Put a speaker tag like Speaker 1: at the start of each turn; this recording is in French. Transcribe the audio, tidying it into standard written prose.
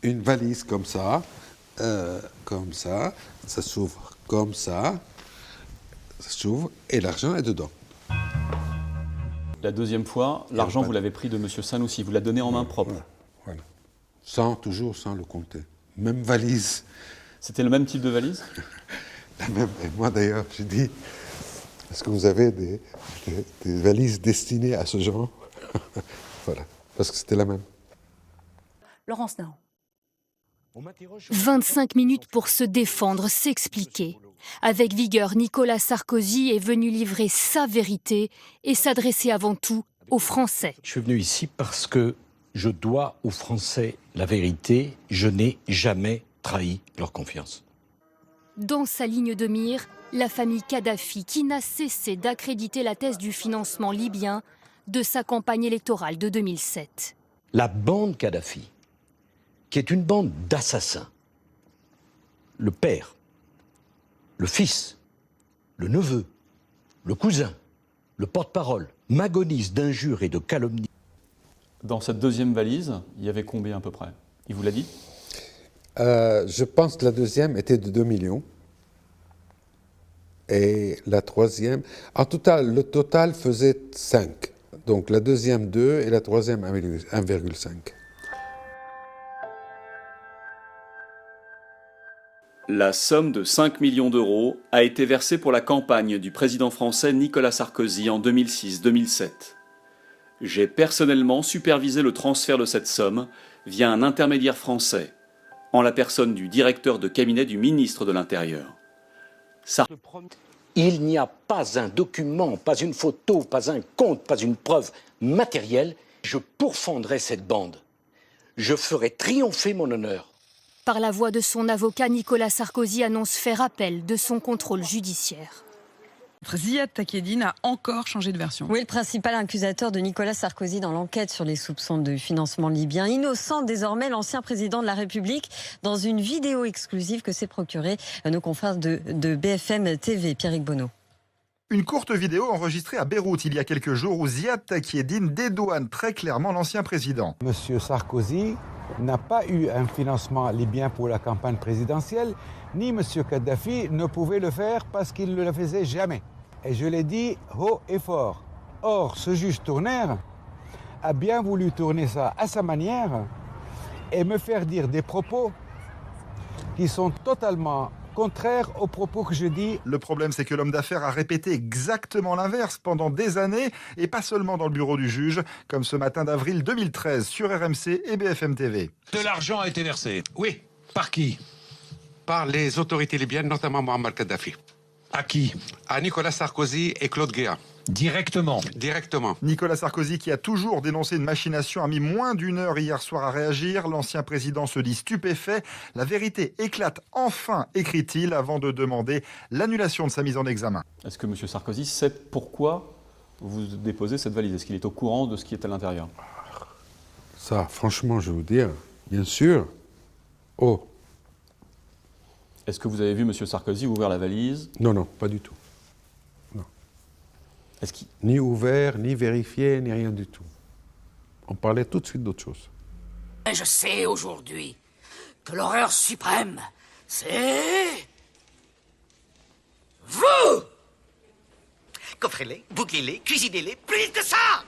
Speaker 1: une valise comme ça, ça s'ouvre comme ça s'ouvre et l'argent est dedans.
Speaker 2: La deuxième fois, l'argent, vous l'avez pris de M. Sanoussi, vous l'avez donné en main propre.
Speaker 1: Voilà. Toujours sans le compter. Même valise.
Speaker 2: C'était le même type de valise?
Speaker 1: La même. Et moi d'ailleurs, j'ai dit, est-ce que vous avez des valises destinées à ce genre? Voilà, parce que c'était la même.
Speaker 3: Laurence Nahan.
Speaker 4: 25 minutes pour se défendre, s'expliquer. Avec vigueur, Nicolas Sarkozy est venu livrer sa vérité et s'adresser avant tout aux Français.
Speaker 5: Je suis venu ici parce que je dois aux Français la vérité. Je n'ai jamais trahi leur confiance.
Speaker 4: Dans sa ligne de mire, la famille Kadhafi, qui n'a cessé d'accréditer la thèse du financement libyen de sa campagne électorale de 2007.
Speaker 5: La bande Kadhafi, qui est une bande d'assassins, le père, le fils, le neveu, le cousin, le porte-parole, m'agonise d'injures et de calomnies.
Speaker 2: Dans cette deuxième valise, il y avait combien à peu près? Il vous l'a dit?
Speaker 1: Je pense que la deuxième était de 2 millions. Et la troisième... En total, le total faisait 5. Donc la deuxième 2 et la troisième 1,5.
Speaker 2: La somme de 5 millions d'euros a été versée pour la campagne du président français Nicolas Sarkozy en 2006-2007. J'ai personnellement supervisé le transfert de cette somme via un intermédiaire français, en la personne du directeur de cabinet du ministre de l'Intérieur.
Speaker 5: Il n'y a pas un document, pas une photo, pas un compte, pas une preuve matérielle. Je pourfendrai cette bande. Je ferai triompher mon honneur.
Speaker 4: Par la voix de son avocat, Nicolas Sarkozy annonce faire appel de son contrôle judiciaire.
Speaker 3: Ziad Takieddine a encore changé de version.
Speaker 6: Oui, le principal accusateur de Nicolas Sarkozy dans l'enquête sur les soupçons de financement libyen. Innocent désormais, l'ancien président de la République, dans une vidéo exclusive que s'est procurée nos confrères de BFM TV. Pierrick Bonneau.
Speaker 7: Une courte vidéo enregistrée à Beyrouth il y a quelques jours où Ziad Takieddine dédouane très clairement l'ancien président.
Speaker 8: Monsieur Sarkozy n'a pas eu un financement libyen pour la campagne présidentielle, ni Monsieur Kadhafi ne pouvait le faire parce qu'il ne le faisait jamais. Et je l'ai dit haut et fort. Or, ce juge Tournaire a bien voulu tourner ça à sa manière et me faire dire des propos qui sont totalement contraires aux propos que je dis.
Speaker 7: Le problème, c'est que l'homme d'affaires a répété exactement l'inverse pendant des années, et pas seulement dans le bureau du juge, comme ce matin d'avril 2013 sur RMC et BFM TV.
Speaker 9: De l'argent a été versé. Oui. Par qui? Par les autorités libyennes, notamment Mohamed Kadhafi. À qui? À Nicolas Sarkozy et Claude Guéant. Directement? Directement.
Speaker 7: Nicolas Sarkozy, qui a toujours dénoncé une machination, a mis moins d'une heure hier soir à réagir. L'ancien président se dit stupéfait. La vérité éclate enfin, écrit-il, avant de demander l'annulation de sa mise en examen.
Speaker 2: Est-ce que M. Sarkozy sait pourquoi vous déposez cette valise? Est-ce qu'il est au courant de ce qui est à l'intérieur?
Speaker 1: Ça, franchement, je vais vous dire, bien sûr. Oh.
Speaker 2: Est-ce que vous avez vu M. Sarkozy ouvrir la valise?
Speaker 1: Non, non, pas du tout. Non. Ni ouvert, ni vérifié, ni rien du tout. On parlait tout de suite d'autre chose.
Speaker 10: Je sais aujourd'hui que l'horreur suprême, c'est... vous! Coffrez-les, bouclez-les, cuisinez-les, plus vite que ça!